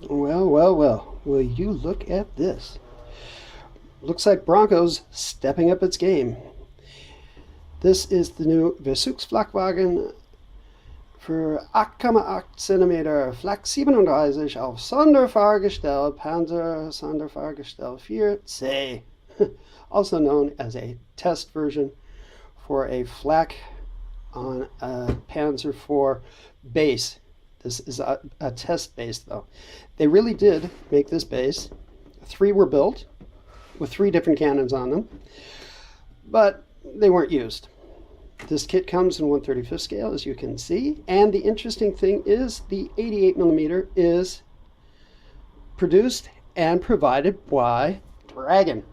Well, well, well. Will you look at this? Looks like Bronco's stepping up its game. This is the new Versuchsflakwagen für 88mm Flak 37 auf Sonderfahrgestell Panzer Sonderfahrgestell 4C, also known as a test version for a flak on a Panzer IV base. This is a test base, though. They really did make this base. 3 were built with 3 different cannons on them, but they weren't used. This kit comes in 1/35 scale, as you can see, and the interesting thing is the 88mm is produced and provided by Dragon,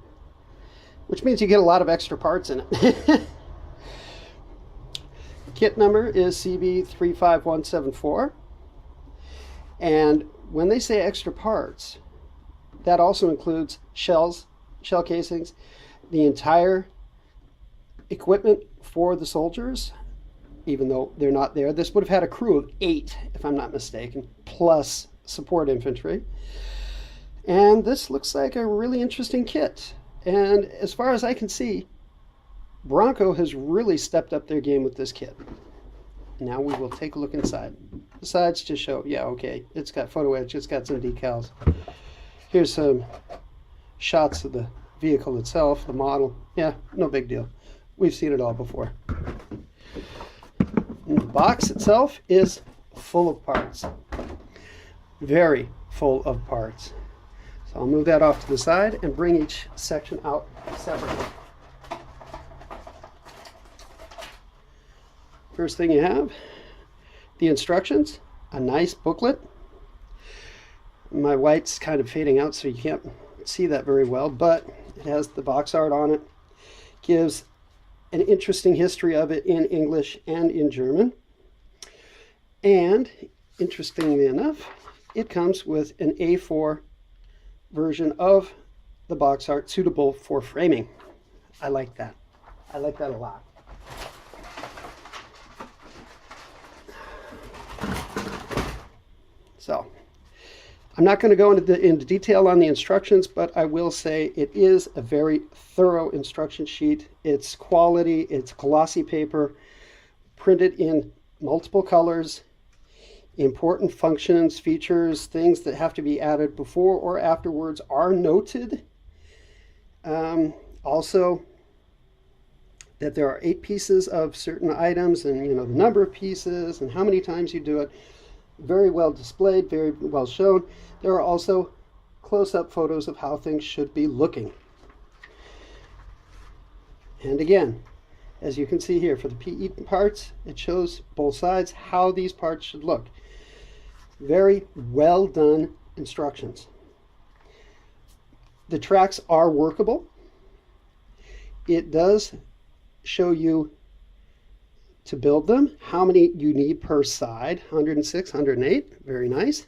which means you get a lot of extra parts in it. Kit number is CB35174, and when they say extra parts, that also includes shells, shell casings, the entire equipment for the soldiers, even though they're not there. This would have had a crew of 8, if I'm not mistaken, plus support infantry. And this looks like a really interesting kit. And as far as I can see, Bronco has really stepped up their game with this kit. Now we will take a look inside. Besides to show, yeah, okay, it's got photo etch, it's got some decals. Here's some shots of the vehicle itself, the model. Yeah, no big deal. We've seen it all before. And the box itself is full of parts. Very full of parts. So I'll move that off to the side and bring each section out separately. First thing you have, the instructions, a nice booklet. My white's kind of fading out, so you can't see that very well, but it has the box art on it. Gives an interesting history of it in English and in German. And interestingly enough, it comes with an A4 version of the box art suitable for framing. I like that. I like that a lot. So, I'm not going to go into detail on the instructions, but I will say it is a very thorough instruction sheet. It's quality, it's glossy paper, printed in multiple colors, important functions, features, things that have to be added before or afterwards are noted. Also, that there are 8 pieces of certain items, and the number of pieces and how many times you do it. Very well displayed, very well shown. There are also close-up photos of how things should be looking. And again, as you can see here, for the PE parts, it shows both sides how these parts should look. Very well done instructions. The tracks are workable. It does show you to build them, how many you need per side, 106, 108, very nice.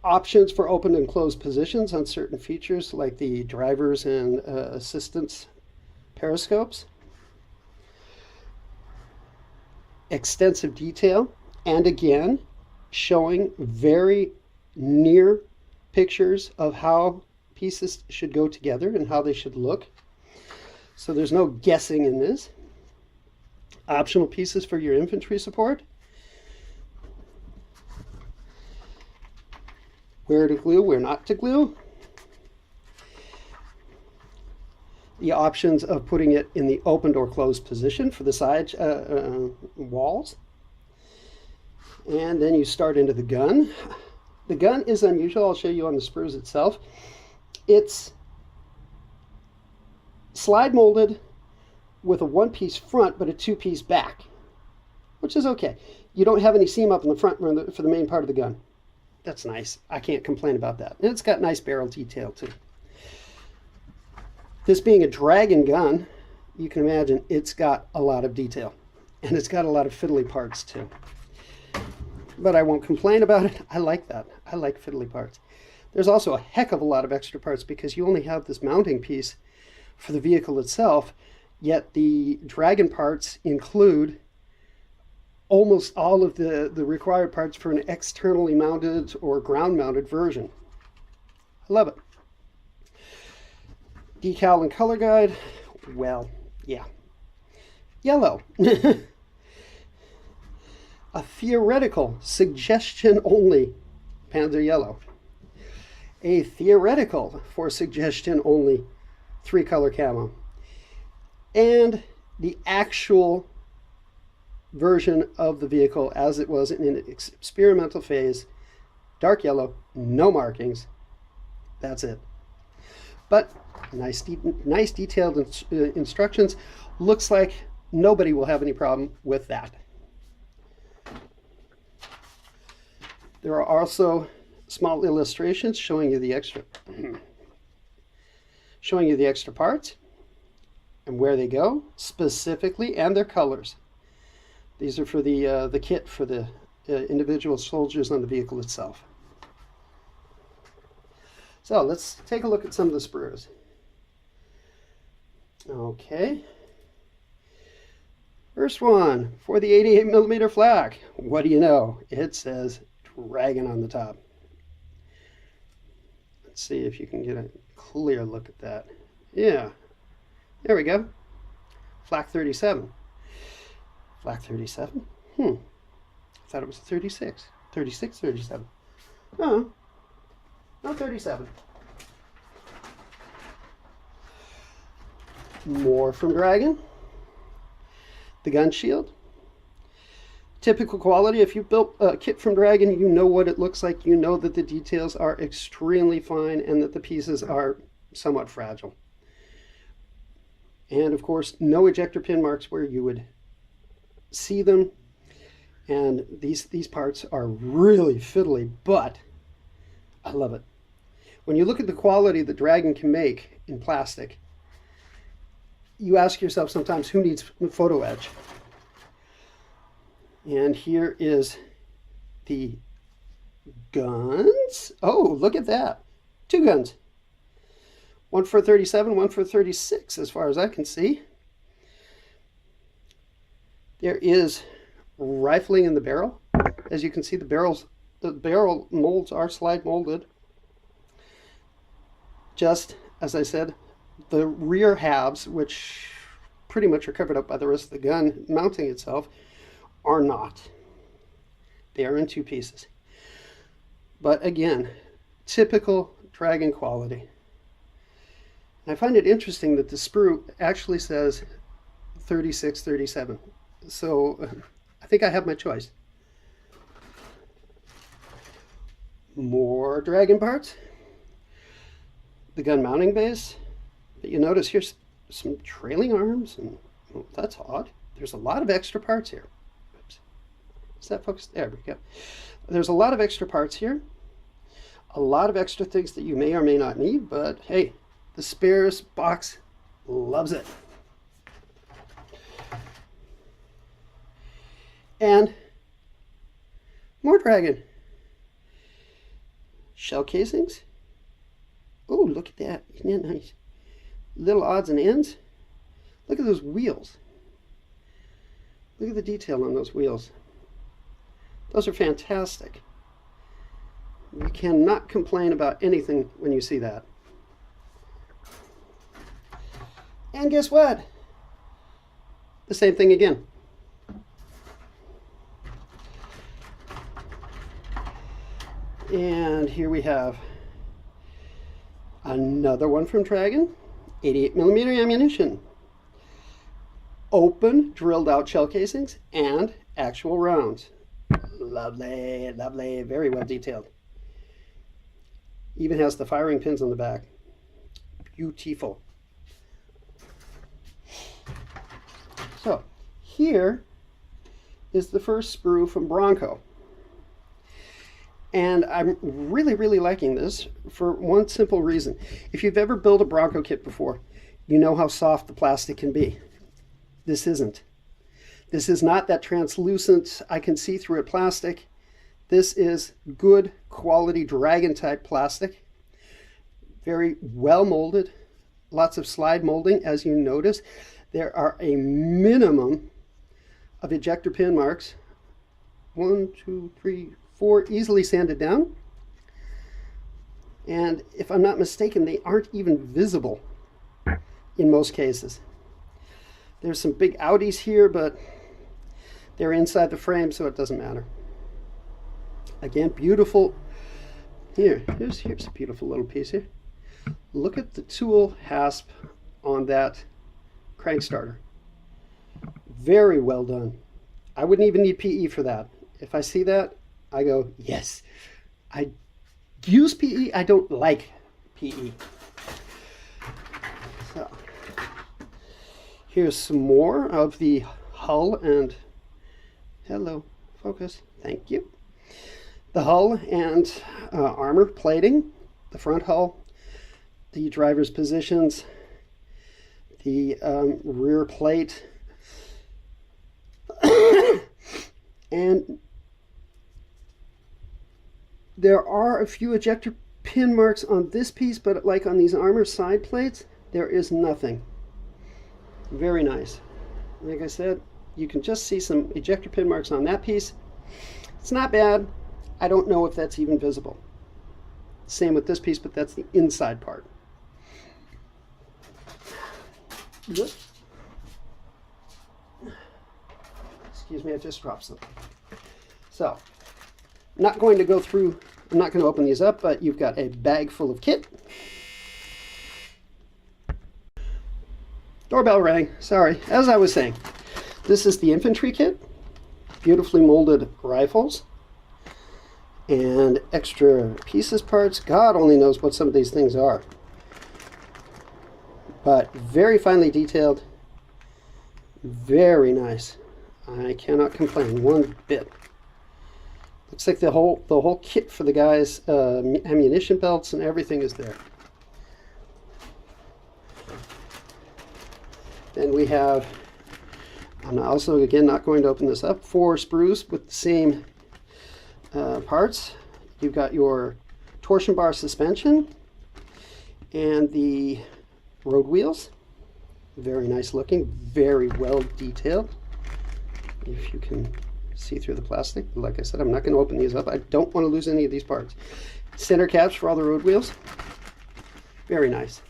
Options for open and closed positions on certain features like the drivers and assistants periscopes. Extensive detail, and again, showing very near pictures of how pieces should go together and how they should look. So there's no guessing in this. Optional pieces for your infantry support. Where to glue, where not to glue. The options of putting it in the opened or closed position for the side walls. And then you start into the gun. The gun is unusual. I'll show you on the sprues itself. It's slide molded with a 1-piece front but a 2-piece back, which is okay. You don't have any seam up in the front for the main part of the gun. That's nice. I can't complain about that. And it's got nice barrel detail too. This being a Dragon gun, you can imagine it's got a lot of detail, and it's got a lot of fiddly parts too. But I won't complain about it. I like that. I like fiddly parts. There's also a heck of a lot of extra parts because you only have this mounting piece for the vehicle itself, yet the Dragon parts include almost all of the required parts for an externally mounted or ground mounted version. I love it. Decal and color guide, well, yeah. Yellow. A theoretical, suggestion only Panzer yellow. A theoretical, for suggestion only, 3-color camo. And the actual version of the vehicle as it was in its experimental phase, dark yellow, no markings. That's it. But nice detailed instructions. Looks like nobody will have any problem with that. There are also small illustrations showing you the extra parts and where they go specifically, and their colors. These are for the kit for the individual soldiers on the vehicle itself. So let's take a look at some of the sprues. Okay. First one, for the 88mm flak. What do you know? It says Dragon on the top. Let's see if you can get a clear look at that. Yeah, there we go. Flak 37. Flak 37? I thought it was 36. 36, 37. Oh, no, 37. More from Dragon. The gun shield. Typical quality. If you built a kit from Dragon, you know what it looks like. You know that the details are extremely fine and that the pieces are somewhat fragile. And of course, no ejector pin marks where you would see them. And these parts are really fiddly, but I love it. When you look at the quality that Dragon can make in plastic, you ask yourself sometimes, who needs photo etch? And here is the guns. Oh, look at that. 2 guns. One for 37, one for 36, as far as I can see. There is rifling in the barrel. As you can see, the barrel molds are slide molded. Just as I said, the rear halves, which pretty much are covered up by the rest of the gun mounting itself, are not. They are in 2 pieces. But again, typical Dragon quality. And I find it interesting that the sprue actually says 36, 37. So I think I have my choice. More Dragon parts. The gun mounting base. But you notice here's some trailing arms, and oh, that's odd. There's a lot of extra parts here. Oops. Is that focused? There we go. There's a lot of extra parts here. A lot of extra things that you may or may not need, but hey, the spares box loves it. And more Dragon. Shell casings. Oh, look at that. Isn't that nice? Little odds and ends. Look at those wheels. Look at the detail on those wheels. Those are fantastic. You cannot complain about anything when you see that. And guess what? The same thing again. And here we have another one from Dragon. 88mm ammunition. Open, drilled out shell casings and actual rounds. Lovely, lovely, very well detailed. Even has the firing pins on the back. Beautiful. So here is the first sprue from Bronco. And I'm really, really liking this for one simple reason. If you've ever built a Bronco kit before, you know how soft the plastic can be. This isn't. This is not that translucent, I can see through it plastic. This is good quality Dragon type plastic. Very well molded. Lots of slide molding, as you notice. There are a minimum of ejector pin marks 1, 2, 3, 4 easily sanded down. And if I'm not mistaken, they aren't even visible in most cases. There's some big outies here, but they're inside the frame, so it doesn't matter. Again, beautiful. Here's a beautiful little piece here. Look at the tool hasp on that crank starter. Very well done. I wouldn't even need PE for that. If I see that, I go, yes. I use PE, I don't like PE. So, here's some more of the hull and, hello, focus, thank you. The hull and armor plating, the front hull, the driver's positions, the rear plate, and there are a few ejector pin marks on this piece, but like on these armor side plates, there is nothing. Very nice. Like I said, you can just see some ejector pin marks on that piece. It's not bad. I don't know if that's even visible. Same with this piece, but that's the inside part. Excuse me, I just dropped something. So, I'm not going to open these up, but you've got a bag full of kit. Doorbell rang, sorry. As I was saying, this is the infantry kit. Beautifully molded rifles and extra pieces, parts. God only knows what some of these things are. But very finely detailed. Very nice. I cannot complain one bit. Looks like the whole kit for the guys, ammunition belts and everything is there. Then we have, I'm also again not going to open this up, 4 sprues with the same parts. You've got your torsion bar suspension and the road wheels. Very nice looking, very well detailed. If you can see through the plastic. Like I said, I'm not going to open these up. I don't want to lose any of these parts. Center caps for all the road wheels. Very nice.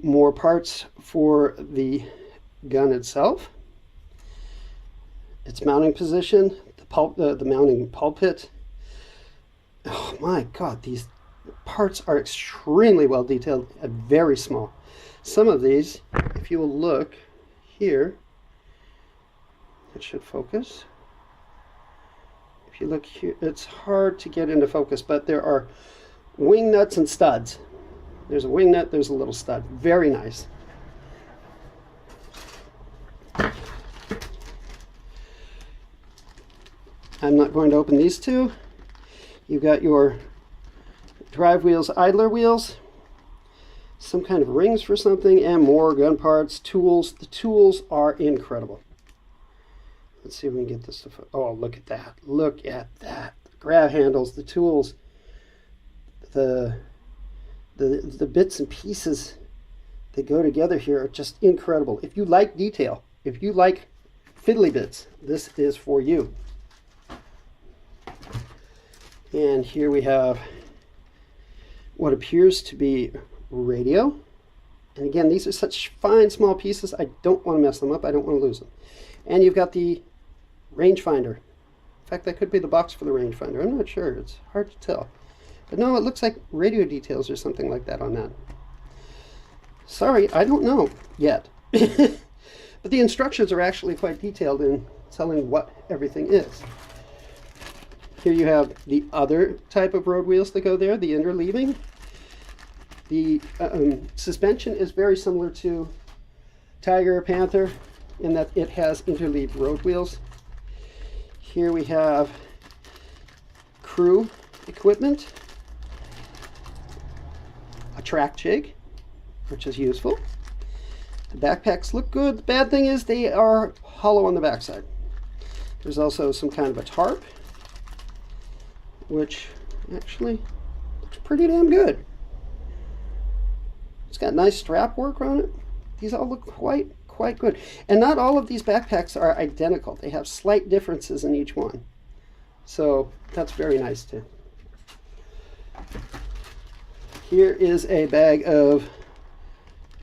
More parts for the gun itself. Its mounting position, the mounting pulpit. Oh my God, these parts are extremely well detailed and very small. Some of these, if you will look here, it should focus. If you look here, it's hard to get into focus, but there are wing nuts and studs. There's a wing nut, there's a little stud. Very nice. I'm not going to open these two. You've got your drive wheels, idler wheels, some kind of rings for something, and more gun parts, tools. The tools are incredible. Let's see if we can get this to, oh, look at that. Look at that. The grab handles, the tools, the bits and pieces that go together here are just incredible. If you like detail, if you like fiddly bits, this is for you. And here we have what appears to be radio. And again, these are such fine small pieces, I don't want to mess them up, I don't want to lose them. And you've got the rangefinder. In fact, that could be the box for the rangefinder. I'm not sure, it's hard to tell. But no, it looks like radio details or something like that on that. Sorry, I don't know yet. But the instructions are actually quite detailed in telling what everything is. Here you have the other type of road wheels that go there, the interleaving. The suspension is very similar to Tiger, Panther, in that it has interleaved road wheels. Here we have crew equipment, a track jig, which is useful. The backpacks look good. The bad thing is they are hollow on the backside. There's also some kind of a tarp, which actually looks pretty damn good. It's got nice strap work on it. these all look quite good. And not all of these backpacks are identical. They have slight differences in each one. So that's very nice too. Here is a bag of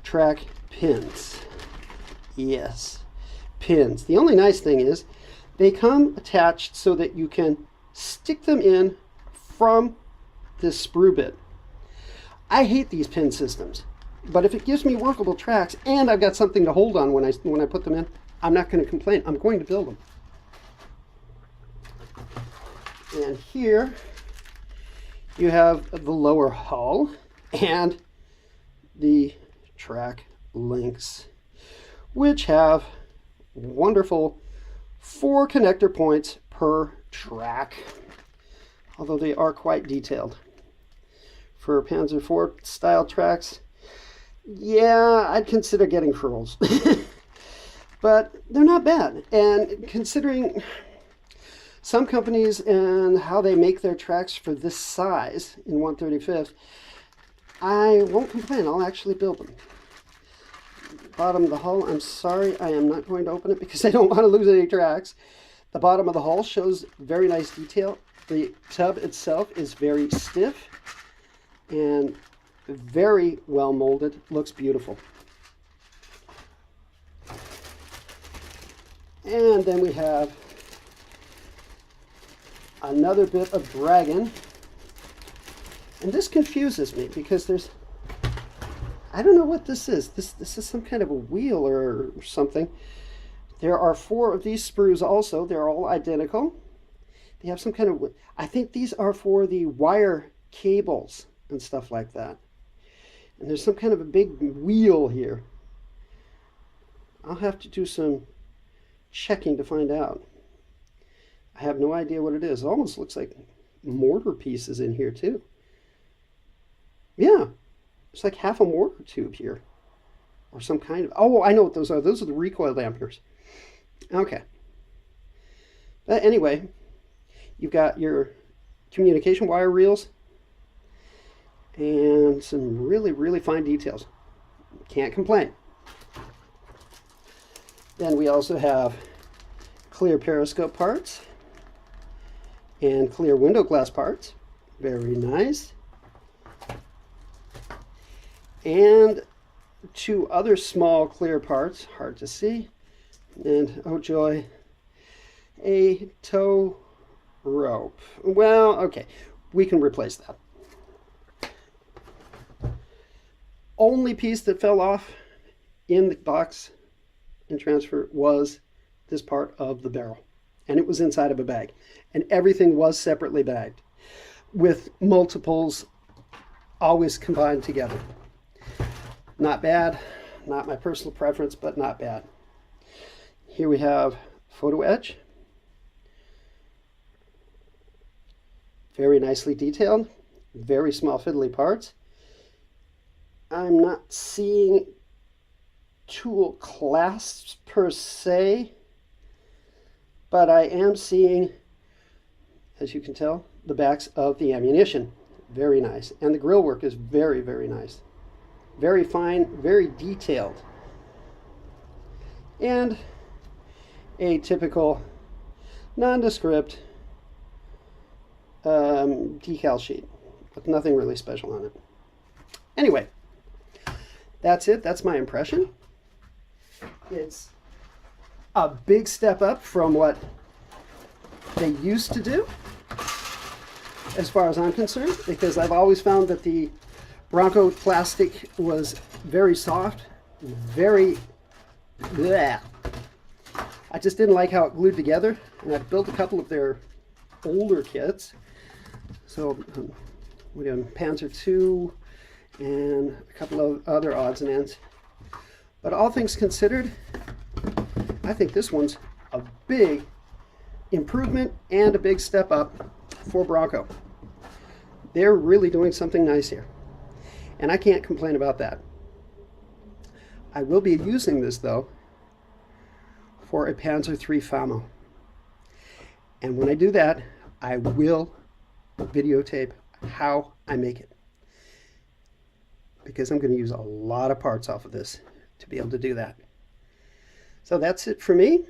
track pins. Yes, pins. The only nice thing is they come attached so that you can stick them in from this sprue bit. I hate these pin systems, but if it gives me workable tracks and I've got something to hold on when I put them in, I'm not going to complain. I'm going to build them. And here you have the lower hull and the track links, which have wonderful 4 connector points per track, although they are quite detailed. For Panzer IV style tracks, yeah, I'd consider getting furls. But they're not bad. And considering some companies and how they make their tracks for this size in 1/35, I won't complain. I'll actually build them. Bottom of the hull, I'm sorry, I am not going to open it because I don't want to lose any tracks. The bottom of the hull shows very nice detail. The tub itself is very stiff and very well molded. Looks beautiful. And then we have another bit of dragon. And this confuses me because there's, I don't know what this is. This is some kind of a wheel or something. There are 4 of these sprues also. They're all identical. They have some kind of, I think these are for the wire cables and stuff like that. And there's some kind of a big wheel here. I'll have to do some checking to find out. I have no idea what it is. It almost looks like mortar pieces in here too. Yeah, it's like half a mortar tube here. Or some kind of, oh, I know what those are. Those are the recoil dampers. Okay. But anyway, you've got your communication wire reels and some really fine details. Can't complain. Then we also have clear periscope parts and clear window glass parts. Very nice. And 2 other small clear parts, hard to see. And oh joy, a tow rope. Well, okay, we can replace that. Only piece that fell off in the box and transfer was this part of the barrel, and it was inside of a bag, and everything was separately bagged with multiples always combined together. Not bad, not my personal preference, but not bad. Here we have photo etch, very nicely detailed, very small fiddly parts. I'm not seeing tool clasps per se, but I am seeing, as you can tell, the backs of the ammunition. Very nice. And the grill work is very nice. Very fine, very detailed. And a typical nondescript decal sheet with nothing really special on it. Anyway, that's it. That's my impression. It's a big step up from what they used to do, as far as I'm concerned, because I've always found that the Bronco plastic was very soft, very bleh. I just didn't like how it glued together, and I've built a couple of their older kits. So we have Panzer II and a couple of other odds and ends. But all things considered, I think this one's a big improvement and a big step up for Bronco. They're really doing something nice here, and I can't complain about that. I will be using this though for a Panzer III FAMO, and when I do that, I will videotape how I make it, because I'm going to use a lot of parts off of this. to be able to do that. So that's it for me.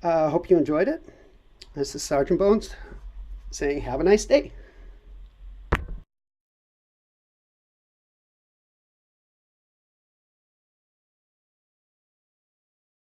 Hope you enjoyed it. This is Sergeant Bones saying have a nice day.